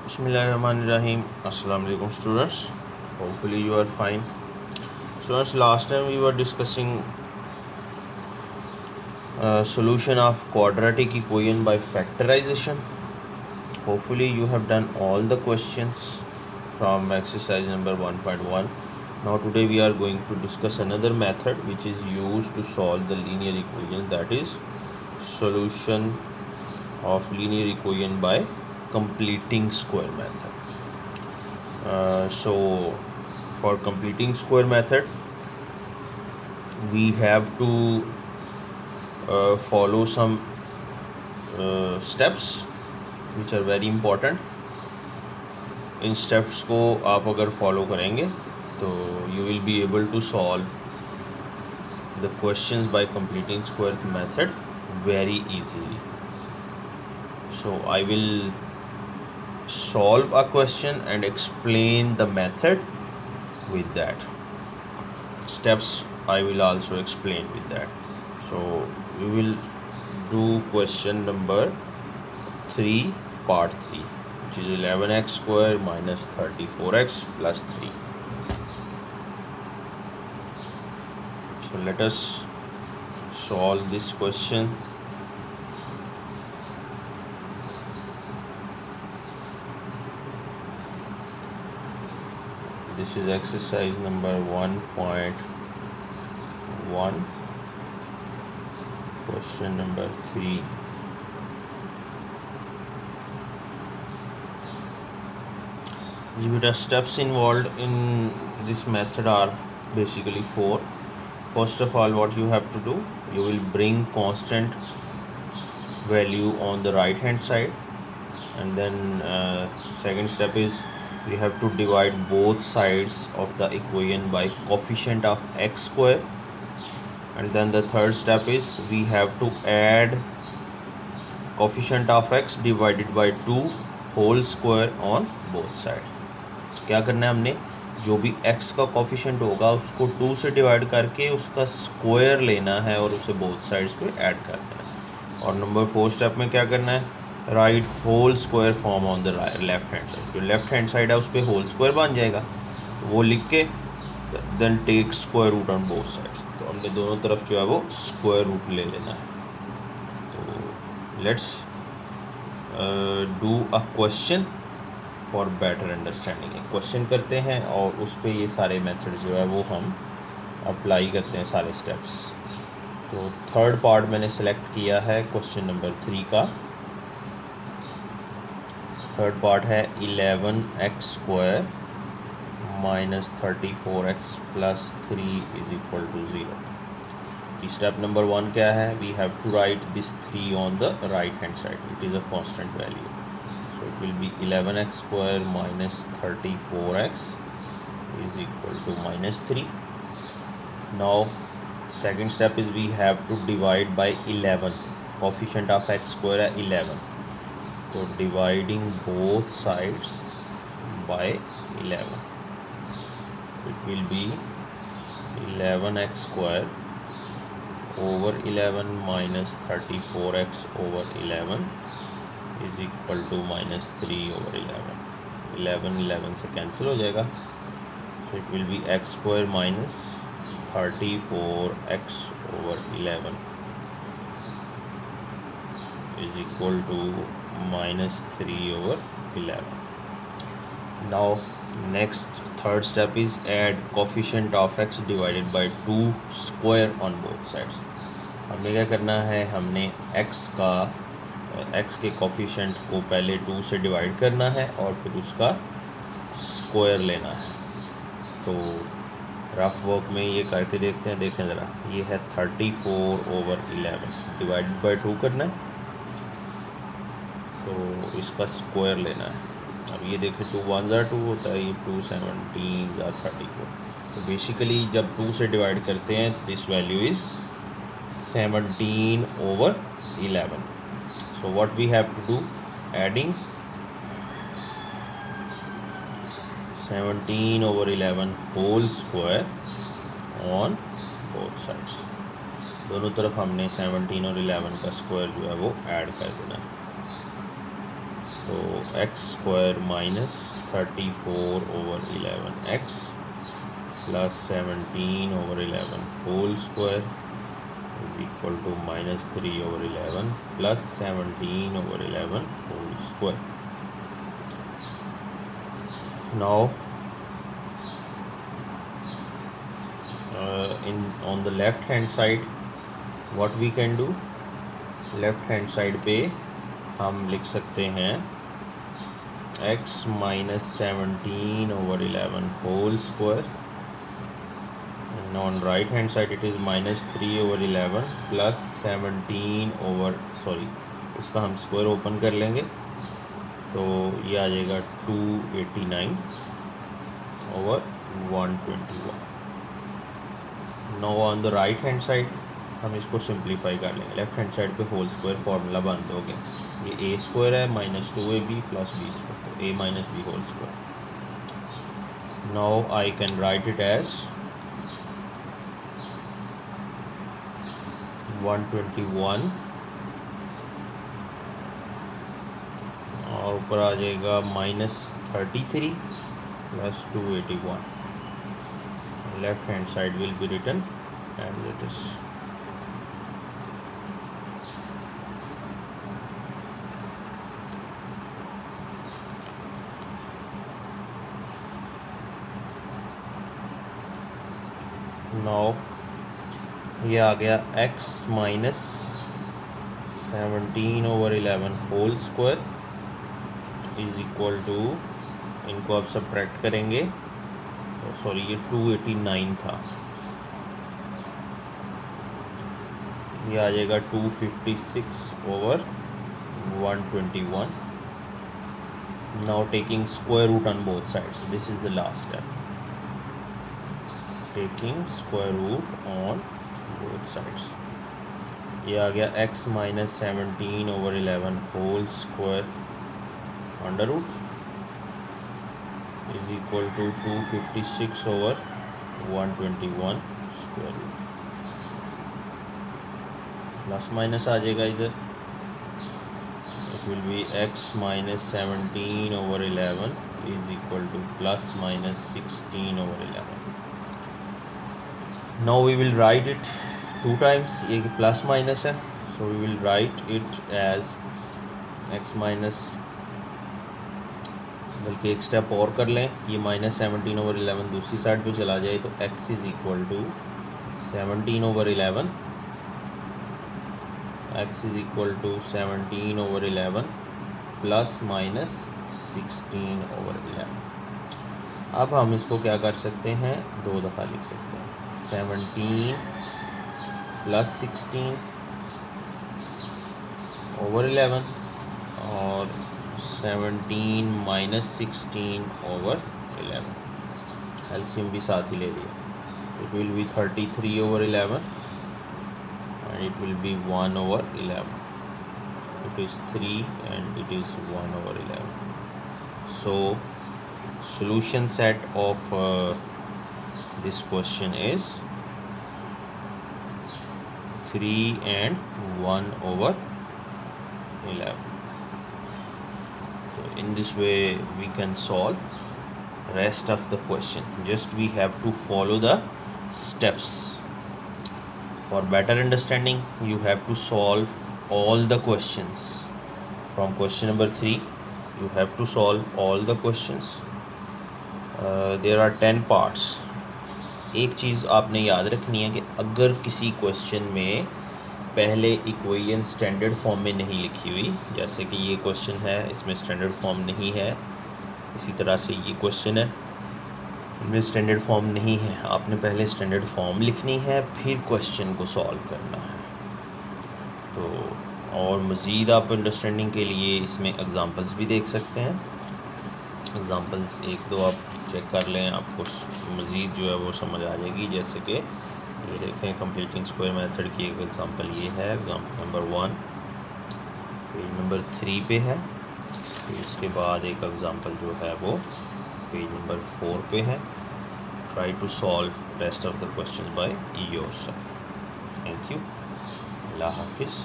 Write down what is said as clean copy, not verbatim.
Bismillahirrahmanirrahim. Assalamu alaikum students. Hopefully you are fine. Students, last time we were discussing solution of quadratic equation by factorization. Hopefully you have done all the questions from exercise number 1.1. Now today we are going to discuss another method which is used to solve the linear equation, that is solution of linear equation by completing square method. So for completing square method we have to follow some steps which are very important. In steps को आप अगर follow करेंगे तो you will be able to solve the questions by completing square method very easily. So I will solve a question and explain the method with that. Steps I will also explain with that. So we will do question number 3 part 3, which is 11x square minus 34x plus 3. So let us solve this question. This is exercise number 1.1, question number 3. The steps involved in this method are basically 4. First of all, what you have to do, you will bring constant value on the right hand side, and then second step is we have to divide both sides of the equation by coefficient of x square, and then the third step is we have to add coefficient of x divided by 2 whole square on both sides. क्या करना है, हमने जो भी x का coefficient होगा उसको 2 से डिवाइड करके उसका स्क्वायर लेना है और उसे बोथ साइड्स पे ऐड करना है. और नंबर 4 स्टेप में क्या करना है, write whole square form on the left hand side. जो लेफ्ट हैंड साइड है उस पर होल स्क्वायर बन जाएगा, वो लिख के then take square root on both sides. तो हमने दोनों तरफ जो है वो स्क्वायर रूट ले लेना है. तो let's do a question for better understanding. एक क्वेश्चन करते हैं और उस पर ये सारे मेथड जो है वो हम अप्लाई करते हैं, सारे स्टेप्स. तो थर्ड पार्ट मैंने सेलेक्ट किया है क्वेश्चन नंबर 3 का. थर्ड पार्ट है 11x square minus 34x plus 3 is equal to 0. Step number 1 क्या है, we have to write this 3 on the right hand side. It is a constant value. So it will be 11x square minus 34x is equal to minus 3. Now second step is we have to divide by 11. Coefficient of x square है 11. So dividing both sides by 11, it will be 11x square over 11 minus 34x over 11 is equal to minus 3 over 11. 11 से cancel हो जाएगा. So it will be x square minus 34x over 11 is equal to minus 3 over 11. Now next third step is add coefficient of x divided by 2 square on both sides. हमने क्या करना है, हमने x के coefficient को पहले 2 से divide करना है और फिर उसका स्क्वायर लेना है. तो रफ वर्क में ये करके देखते हैं. देखें ज़रा, ये है 34 ओवर 11 डिवाइडेड बाय 2 करना है, तो इसका स्क्वायर लेना है. अब ये देखें 2 1 ज़ा 2 होता है, ये 2 17 ज़ा 34. तो बेसिकली जब 2 से डिवाइड करते हैं this value is 17 over 11. So what we have to do, adding 17 over 11 whole square on both sides. दोनों तरफ हमने 17 और 11 का स्क्वायर जो है वो ऐड कर देना. तो x square minus 34/11 plus 17/11 whole square is equal to minus 3/11 plus 17/11 whole square. Now on the left hand side what we can do, left hand side पे हम लिख सकते हैं x minus 17/11 whole square, and on right hand side it is minus 3/11 plus 17 over इसका हम square open कर लेंगे तो ये आ जाएगा 289/121. Now on the right hand side हम इसको सिंप्लीफाई कर लेंगे. लेफ्ट हैंड साइड पे होल स्क्वायर फार्मूला बंद हो गया. ये ए स्क्वायर है minus 2ab plus b square, तो a minus b whole square. Now I can write it as 121 और ऊपर आ जाएगा minus 33 plus 281. Left hand side will be written as it is. Now ये आ गया x minus 17/11 whole square is equal to, इनको अब सब्ट्रैक्ट करेंगे तो सॉरी ये 289 था, ये आ जाएगा 256/121. Now taking square root on both sides, this is the last step. Taking square root on both sides, ये आ गया x minus 17/11 whole square under root is equal to 256/121 square root. Plus minus आ जाएगा इधर, it will be x minus 17/11 is equal to plus minus 16/11. Now we will write it two times. ये plus minus है, so we will write it as x minus, बल्कि एक step और कर लें, ये माइनस 17/11 दूसरी साइड पे चला जाए तो x is equal to 17/11, x is equal to 17/11 plus minus 16/11. अब हम इसको क्या कर सकते हैं, दो दफ़ा लिख सकते हैं. 17 प्लस 16/11 और 17 माइनस 16/11. एलसीएम भी साथ ही ले लिया. It will B 33/11 and it will be 1/11. It is 3 and it is 1/11. So solution set of this question is 3 and 1/11. So in this way we can solve rest of the question. Just we have to follow the steps. For better understanding you have to solve all the questions. From question number 3 you have to solve all the questions. There are 10 parts. एक चीज़ आपने याद रखनी है कि अगर किसी question में पहले इक्वेशन स्टैंडर्ड फॉर्म में नहीं लिखी हुई, जैसे कि ये क्वेश्चन है इसमें स्टैंडर्ड फॉर्म नहीं है, इसी तरह से ये क्वेश्चन है इनमें स्टैंडर्ड फॉर्म नहीं है, आपने पहले स्टैंडर्ड फॉर्म लिखनी है फिर क्वेश्चन को सॉल्व करना है. तो और मज़ीद आप अंडरस्टैंडिंग के लिए इसमें एग्ज़ाम्पल्स भी देख सकते हैं. एग्ज़ाम्पल्स एक दो आप चेक कर लें, आपको मज़ीद जो है वो समझ आ जाएगी. जैसे कि ये देखें, कंप्लीटिंग स्क्वायर मेथड की एक एग्ज़ाम्पल ये है, एग्ज़ाम्पल नंबर 1 पेज नंबर 3 पे है. फिर इसके बाद एक एग्ज़ाम्पल जो है वो पेज नंबर 4 पे है. Try to solve rest of the question by yourself. Thank you. Allah हाफिज़.